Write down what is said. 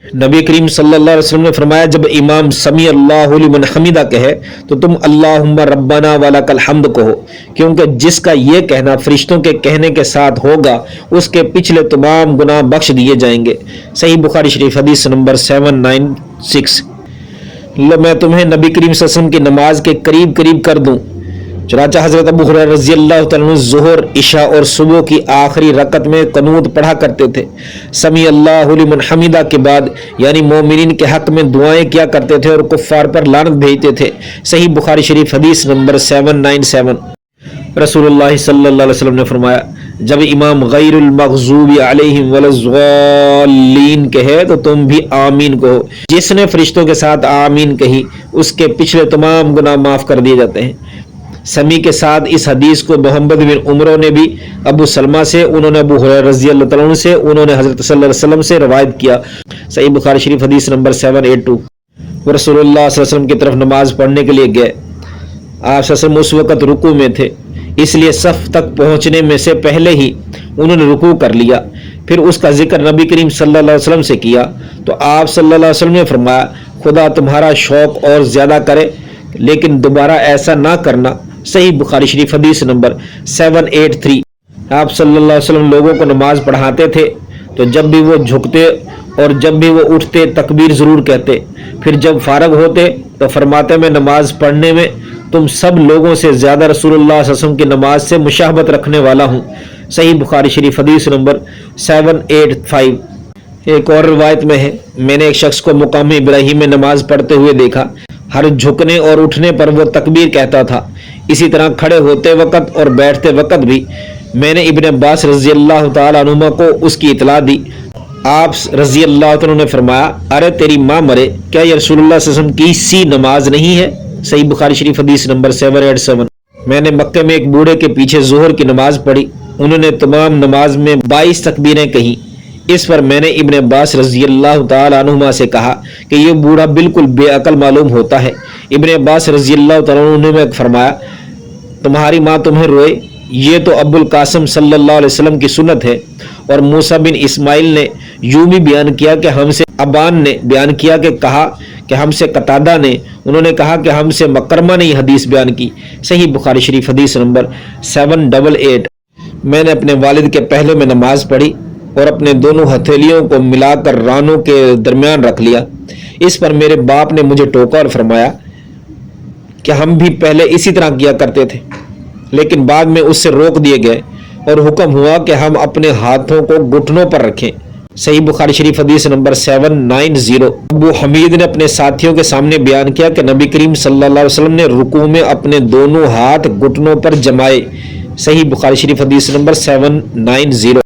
नबी करीम सल्लल्लाहु अलैहि वसल्लम ने फरमाया, जब इमाम समी अल्लाहु लिमन हमिदा कहे तो तुम अल्लाहुम्मा रब्बना वलकल हम्द कहो, क्योंकि जिसका ये कहना फरिश्तों के कहने के साथ होगा उसके पिछले तमाम गुनाह बख्श दिए जाएंगे। सही बुखारी शरीफ हदीस नंबर 796। मैं तुम्हें नबी करीम सल्लल्लाहु अलैहि वसल्लम की नमाज के करीब करीब कर दूं। चुनांचे हजरत अबू हुरैरा रज़ी अल्लाह तआला अन्हु ज़ोहर, इशा और सुबह की आखिरी रकत में कनूत पढ़ा करते थे। समी अल्लाहु लिमन हमिदा के बाद यानी मोमिनीन के हक में दुआएं किया करते थे और कुफ्फार पर लानत भेजते थे। सही बुखारी शरीफ हदीस नंबर 797। रसूलुल्लाह सल्लल्लाहु अलैहि वसल्लम ने फरमाया, जब इमाम गैरुल मग़ज़ूबी अलैहिम वलज़्ज़ालीन कहे तो तुम भी आमीन कहो। जिसने फरिश्तों के साथ आमीन कही उसके पिछले तमाम गुनाह माफ़ कर दिए जाते हैं। समी के साथ इस हदीस को मोहम्मद बिन उमरों ने भी अबू सलमा से, उन्होंने अबू हुरैरा रज़ी अल्लाह तआला अन्हु से, उन्होंने हज़रत सल्लल्लाहु अलैहि वसल्लम से रवायत किया। सही बुखारी शरीफ हदीस नंबर 782। वो रसूलुल्लाह सल्लल्लाहु अलैहि वसल्लम की तरफ नमाज पढ़ने के लिए गए। आप सल्लल्लाहु उस वक़्त रुकू में थे, इसलिए सफ़ तक पहुँचने में से पहले ही उन्होंने रुकू कर लिया। फिर उसका जिक्र नबी करीम सल्लल्लाहु अलैहि वसल्लम से किया तो आप सल्लल्लाहु अलैहि वसल्लम ने फरमाया, खुदा तुम्हारा शौक़ और ज़्यादा करे, लेकिन दोबारा ऐसा ना करना। सही बुखारी शरीफ हदीस नंबर 783। आप सल्लल्लाहु अलैहि वसल्लम लोगों को नमाज पढ़ाते थे तो जब भी वो झुकते और जब भी वो उठते तकबीर ज़रूर कहते। फिर जब फारग होते तो फरमाते, मैं नमाज पढ़ने में तुम सब लोगों से ज़्यादा रसूलुल्लाह सल्लल्लाहु अलैहि वसल्लम की नमाज से मुशाहबत रखने वाला हूँ। सही बुखारी शरीफ हदीस नंबर 785। एक और रिवायत में है, मैंने एक शख्स को मुकाम इब्राहिम में नमाज पढ़ते हुए देखा। हर झुकने और उठने पर वो तकबीर कहता था। इसी तरह खड़े होते वक़्त और बैठते वक़्त भी मैंने इब्न अब्बास रज़ी अल्लाह तआला अन्हुमा को उसकी इतला दी। आप रज़ी अल्लाह तआला ने फरमाया, अरे तेरी माँ मरे, क्या ये रसूलुल्लाह सल्लल्लाहु अलैहि वसल्लम की सी नमाज नहीं है? सही बुखारी शरीफ हदीस नंबर 787। मैंने मक्के में एक बूढ़े के पीछे ज़ोहर की नमाज पढ़ी। उन्होंने तमाम नमाज में 22 तकबीरें कहीं। इस पर मैंने इब्न अब्बास रज़ी अल्लाह तआला अन्हुमा से कहा कि यह बूढ़ा बिल्कुल बेअकल मालूम होता है। इब्न अब्बास रज़ी अल्लाह तआला अन्हु ने फरमाया, तुम्हारी माँ तुम्हें रोए, ये तो अब्बुल कासिम सल्लल्लाहु अलैहि वसल्लम की सुन्नत है। और मूसा बिन इस्माइल ने यूं भी बयान किया कि हमसे अबान ने बयान किया कि कहा कि हमसे कतादा ने, उन्होंने कहा कि हमसे मकरमा ने हदीस बयान की। सही बुखारी शरीफ हदीस नंबर 788। मैंने अपने वालिद के पहले में नमाज पढ़ी और अपने दोनों हथेलियों को मिलाकर रानों के दरमियान रख लिया। इस पर मेरे बाप ने मुझे टोका और फरमाया कि हम भी पहले इसी तरह किया करते थे, लेकिन बाद में उससे रोक दिए गए और हुक्म हुआ कि हम अपने हाथों को घुटनों पर रखें। सही बुखारी शरीफ हदीस नंबर 790। अबू हमीद ने अपने साथियों के सामने बयान किया कि नबी करीम सल्लल्लाहु अलैहि वसल्लम ने रुकू में अपने दोनों हाथ घुटनों पर जमाए। सही बुखारी शरीफ हदीस नंबर 790।